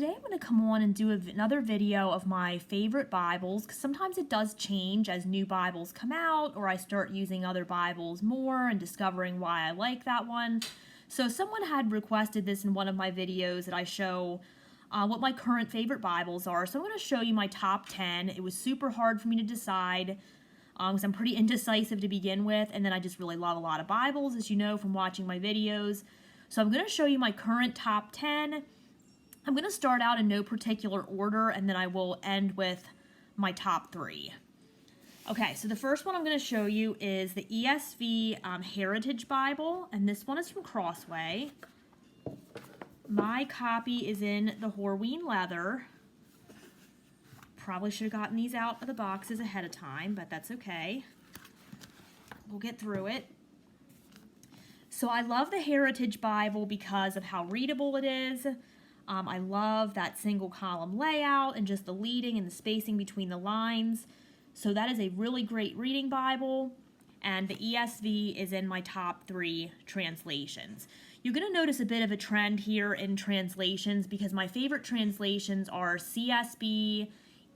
Today I'm going to come on and do another video of my favorite Bibles, because sometimes it does change as new Bibles come out or I start using other Bibles more and discovering why I like that one. So someone had requested this in one of my videos that I show what my current favorite Bibles are. So I'm going to show you my top 10. It was super hard for me to decide because I'm pretty indecisive to begin with, and then I just really love a lot of Bibles, as you know from watching my videos. So I'm going to show you my current top 10. I'm going to start out in no particular order, and then I will end with my top 3. Okay, so the first one I'm going to show you is the ESV Heritage Bible, and this one is from Crossway. My copy is in the Horween leather. Probably should have gotten these out of the boxes ahead of time, but that's okay. We'll get through it. So I love the Heritage Bible because of how readable it is. I love that single column layout and just the leading and the spacing between the lines. So that is a really great reading Bible, and the ESV is in my top 3 translations. You're going to notice a bit of a trend here in translations because my favorite translations are CSB,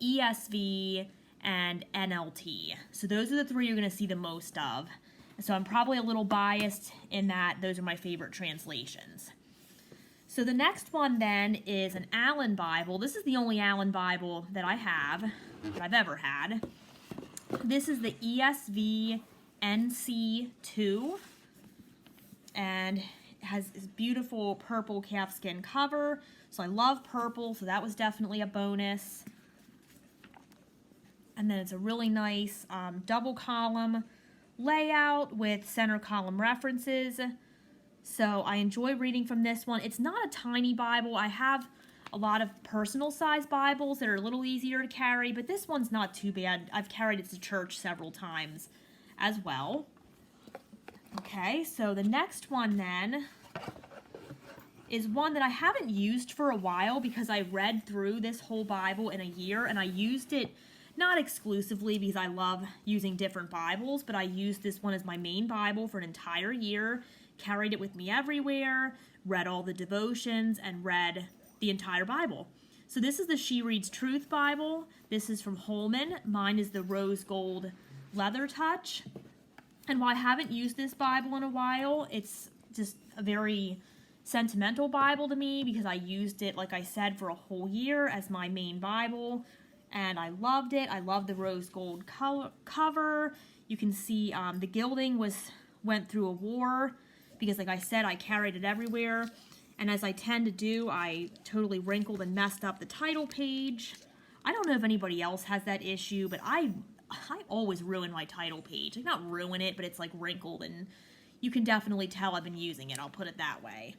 ESV, and NLT. So those are the 3 you're going to see the most of. So I'm probably a little biased in that those are my favorite translations. So the next one then is an Allen Bible. This is the only Allen Bible that I have, that I've ever had. This is the ESV NC2, and it has this beautiful purple calfskin cover. So I love purple, so that was definitely a bonus. And then it's a really nice double column layout with center column references. So I enjoy reading from this one. It's not a tiny Bible. I have a lot of personal size Bibles that are a little easier to carry, but this one's not too bad. I've carried it to church several times as well. Okay, so the next one then is one that I haven't used for a while because I read through this whole Bible in a year, and I used it not exclusively because I love using different Bibles, but I used this one as my main Bible for an entire year. Carried it with me everywhere, read all the devotions, and read the entire Bible. So this is the She Reads Truth Bible. This is from Holman. Mine is the rose gold leather touch. And while I haven't used this Bible in a while, it's just a very sentimental Bible to me because I used it, like I said, for a whole year as my main Bible. And I loved it. I love the rose gold cover. You can see the gilding went through a war, because like I said, I carried it everywhere, and as I tend to do, I totally wrinkled and messed up the title page. I don't know if anybody else has that issue, but I always ruin my title page. Like, not ruin it, but it's like wrinkled, and you can definitely tell I've been using it, I'll put it that way.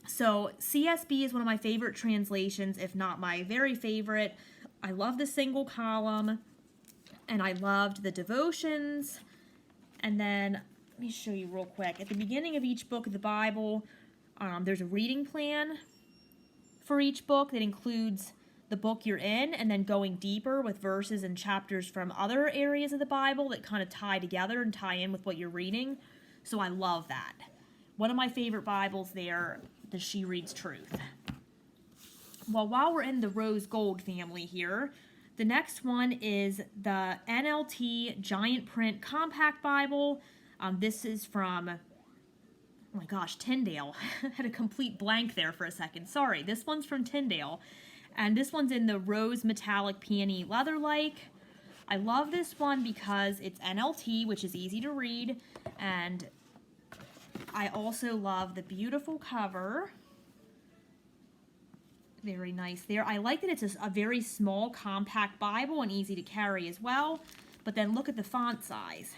So CSB is one of my favorite translations, if not my very favorite. I love the single column, and I loved the devotions, and then let me show you real quick. At the beginning of each book of the Bible, there's a reading plan for each book that includes the book you're in and then going deeper with verses and chapters from other areas of the Bible that kind of tie together and tie in with what you're reading. So I love that. One of my favorite Bibles there, the She Reads Truth. Well, while we're in the rose gold family here, the next one is the NLT Giant Print Compact Bible. This is from, oh my gosh, Tyndale. I had a complete blank there for a second. Sorry, this one's from Tyndale. And this one's in the rose metallic peony leather-like. I love this one because it's NLT, which is easy to read. And I also love the beautiful cover. Very nice there. I like that it's a very small, compact Bible and easy to carry as well. But then look at the font size.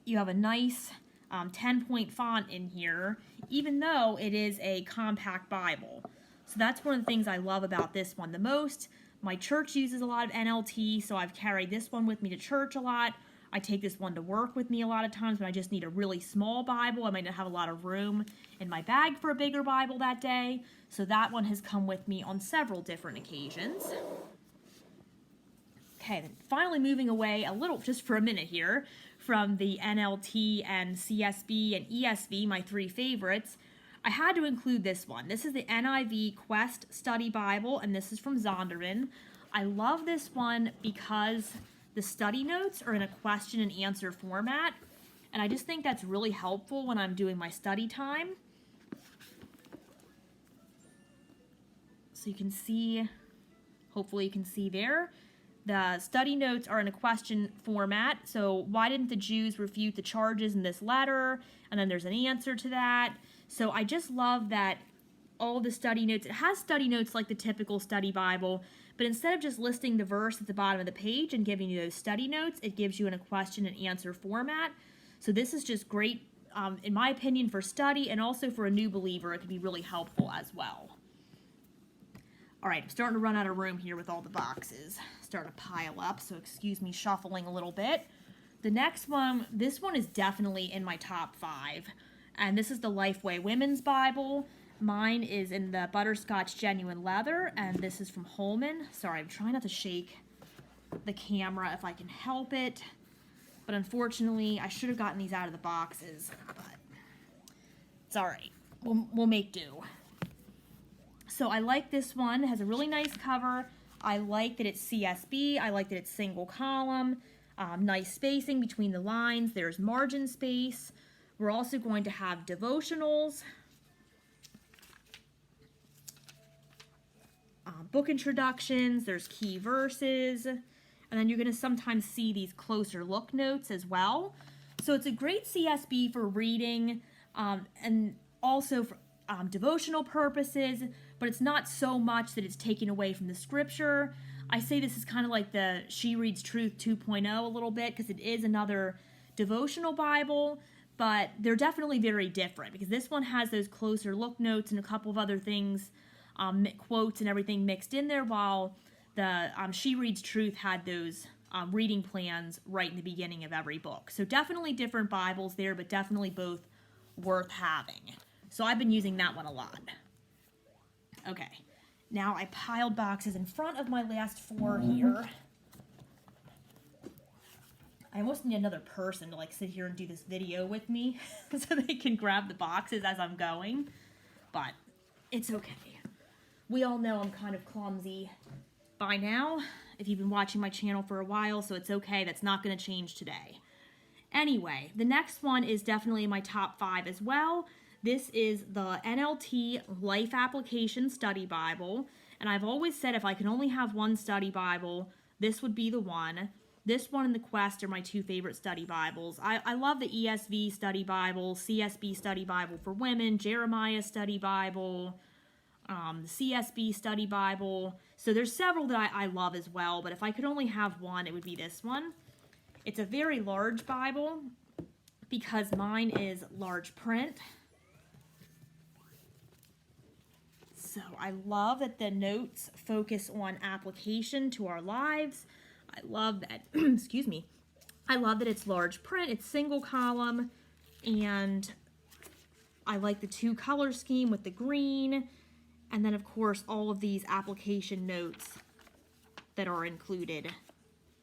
You have a nice 10-point font in here, even though it is a compact Bible. So that's one of the things I love about this one the most. My church uses a lot of NLT, so I've carried this one with me to church a lot. I take this one to work with me a lot of times when I just need a really small Bible. I might not have a lot of room in my bag for a bigger Bible that day. So that one has come with me on several different occasions. Okay, then finally moving away a little, just for a minute here, from the NLT and CSB and ESV, my 3 favorites, I had to include this one. This is the NIV Quest Study Bible, and this is from Zondervan. I love this one because the study notes are in a question and answer format, and I just think that's really helpful when I'm doing my study time. So you can see, hopefully you can see there, the study notes are in a question format. So why didn't the Jews refute the charges in this letter? And then there's an answer to that. So I just love that all the study notes, it has study notes like the typical study Bible, but instead of just listing the verse at the bottom of the page and giving you those study notes, it gives you in a question and answer format. So this is just great, in my opinion, for study, and also for a new believer, it could be really helpful as well. All right, I'm starting to run out of room here with all the boxes. Starting to pile up, so excuse me shuffling a little bit. The next one, this one is definitely in my top 5. And this is the Lifeway Women's Bible. Mine is in the butterscotch genuine leather, and this is from Holman. Sorry, I'm trying not to shake the camera if I can help it. But unfortunately, I should have gotten these out of the boxes. But it's all right. We'll make do. So I like this one. It has a really nice cover. I like that it's CSB. I like that it's single column. Nice spacing between the lines. There's margin space. We're also going to have devotionals, book introductions, there's key verses, and then you're going to sometimes see these closer look notes as well. So it's a great CSB for reading and also for devotional purposes, but it's not so much that it's taken away from the scripture. I say this is kind of like the She Reads Truth 2.0 a little bit, because it is another devotional Bible, but they're definitely very different, because this one has those closer look notes and a couple of other things, quotes and everything mixed in there, while the She Reads Truth had those reading plans right in the beginning of every book. So definitely different Bibles there, but definitely both worth having. So I've been using that one a lot. Okay, now I piled boxes in front of my last 4 here. I almost need another person to like sit here and do this video with me so they can grab the boxes as I'm going, but it's okay. We all know I'm kind of clumsy by now, if you've been watching my channel for a while, so it's okay. That's not going to change today. Anyway, the next one is definitely in my top 5 as well. This is the NLT Life Application Study Bible, and I've always said if I can only have one study Bible, this would be the one. This one and the Quest are my 2 favorite study Bibles. I love the ESV Study Bible, CSB Study Bible for women, Jeremiah Study Bible, the CSB Study Bible. So there's several that I love as well, but if I could only have one, it would be this one. It's a very large Bible because mine is large print. So I love that the notes focus on application to our lives. I love that, excuse me, I love that it's large print, it's single column, and I like the 2 color scheme with the green, and then of course all of these application notes that are included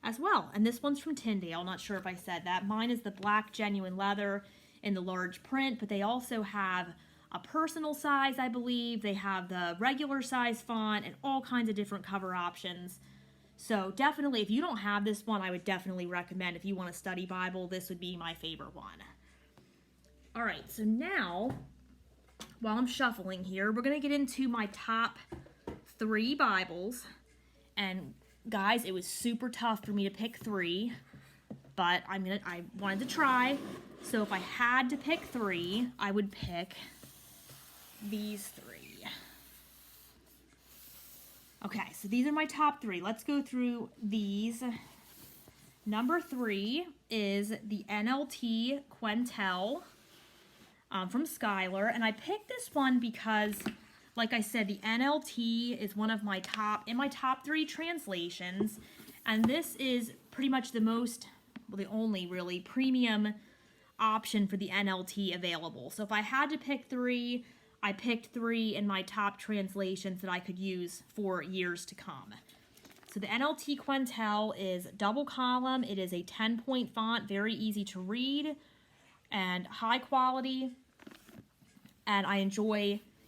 as well. And this one's from Tyndale, not sure if I said that. Mine is the black genuine leather in the large print, but they also have a personal size, I believe. They have the regular size font and all kinds of different cover options. So definitely, if you don't have this one, I would definitely recommend, if you want a study Bible, this would be my favorite one. All right, so now, while I'm shuffling here, we're going to get into my top 3 Bibles. And guys, it was super tough for me to pick 3, but I wanted to try. So if I had to pick 3, I would pick these 3. Okay, so these are my top 3. Let's go through these. Number 3 is the NLT Quentel from Schuyler, and I picked this one because, like I said, the NLT is one of my top 3 translations, and this is pretty much the only really premium option for the NLT available. So if I had to pick 3, I picked 3 in my top translations that I could use for years to come. So the NLT Quentel is double column. It is a 10-point font, very easy to read, and high quality. and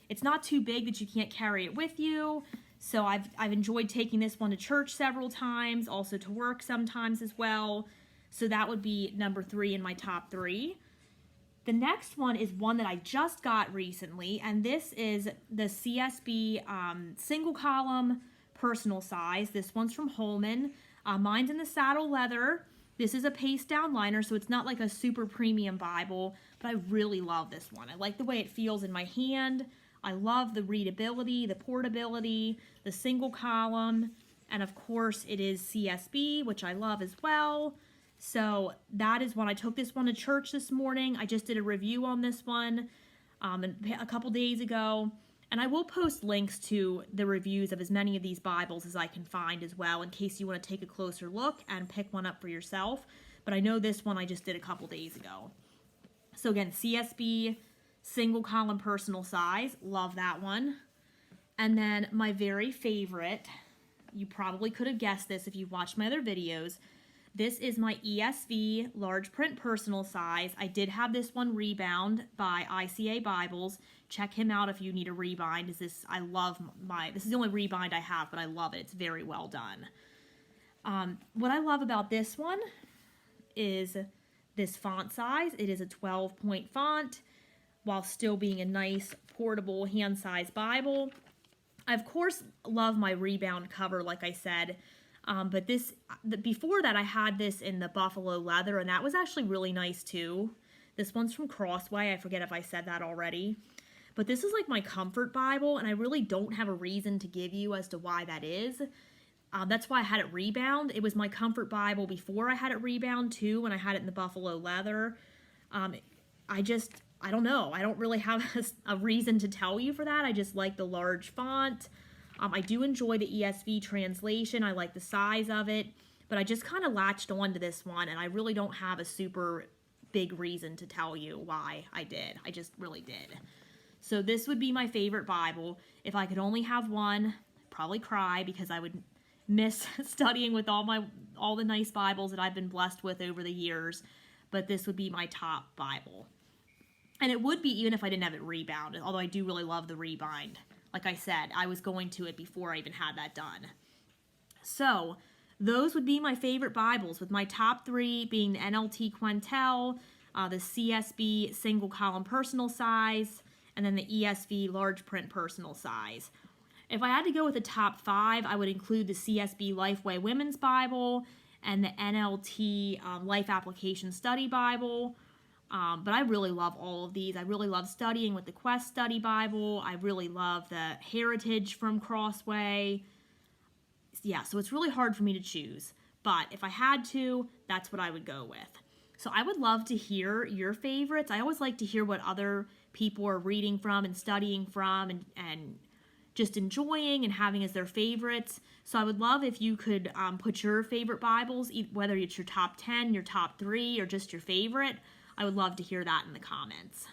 it's not too big that you can't carry it with you. So I've enjoyed taking this one to church several times, also to work sometimes as well. So that would be number 3 in my top 3. The next one is one that I just got recently, and this is the CSB single column personal size. This one's from Holman. Mine's in the saddle leather. This is a paste down liner, so it's not like a super premium Bible, but I really love this one. I like the way it feels in my hand. I love the readability, the portability, the single column, and of course it is CSB, which I love as well. So that is one. I took this one to church this morning. I just did a review on this one a couple days ago. And I will post links to the reviews of as many of these Bibles as I can find as well, in case you want to take a closer look and pick one up for yourself. But I know this one I just did a couple days ago. So again, CSB, single column personal size. Love that one. And then my very favorite, you probably could have guessed this if you've watched my other videos. This is my ESV large print personal size. I did have this one rebound by ICA Bibles. Check him out if you need a rebind. This is the only rebind I have, but I love it. It's very well done. What I love about this one is this font size. It is a 12-point font while still being a nice portable hand-sized Bible. I of course love my rebound cover, like I said. But before that, I had this in the buffalo leather, and that was actually really nice too. This one's from Crossway. I forget if I said that already. But this is like my comfort Bible, and I really don't have a reason to give you as to why that is. That's why I had it rebound. It was my comfort Bible before I had it rebound too, when I had it in the buffalo leather. I don't know. I don't really have a reason to tell you for that. I just like the large font. I do enjoy the ESV translation. I like the size of it, but I just kind of latched on to this one, and I really don't have a super big reason to tell you why I did. I just really did. So this would be my favorite Bible. If I could only have one, I'd probably cry because I would miss studying with all the nice Bibles that I've been blessed with over the years, but this would be my top Bible. And it would be even if I didn't have it rebound, although I do really love the rebind. Like I said, I was going to it before I even had that done. So those would be my favorite Bibles, with my top 3 being the NLT Quentel, the CSB single column personal size, and then the ESV large print personal size. If I had to go with the top 5, I would include the CSB Lifeway Women's Bible and the NLT Life Application Study Bible. But I really love all of these. I really love studying with the Quest Study Bible. I really love the Heritage from Crossway. Yeah, so it's really hard for me to choose. But if I had to, that's what I would go with. So I would love to hear your favorites. I always like to hear what other people are reading from and studying from and just enjoying and having as their favorites. So I would love if you could put your favorite Bibles, whether it's your top 10, your top 3, or just your favorite. I would love to hear that in the comments.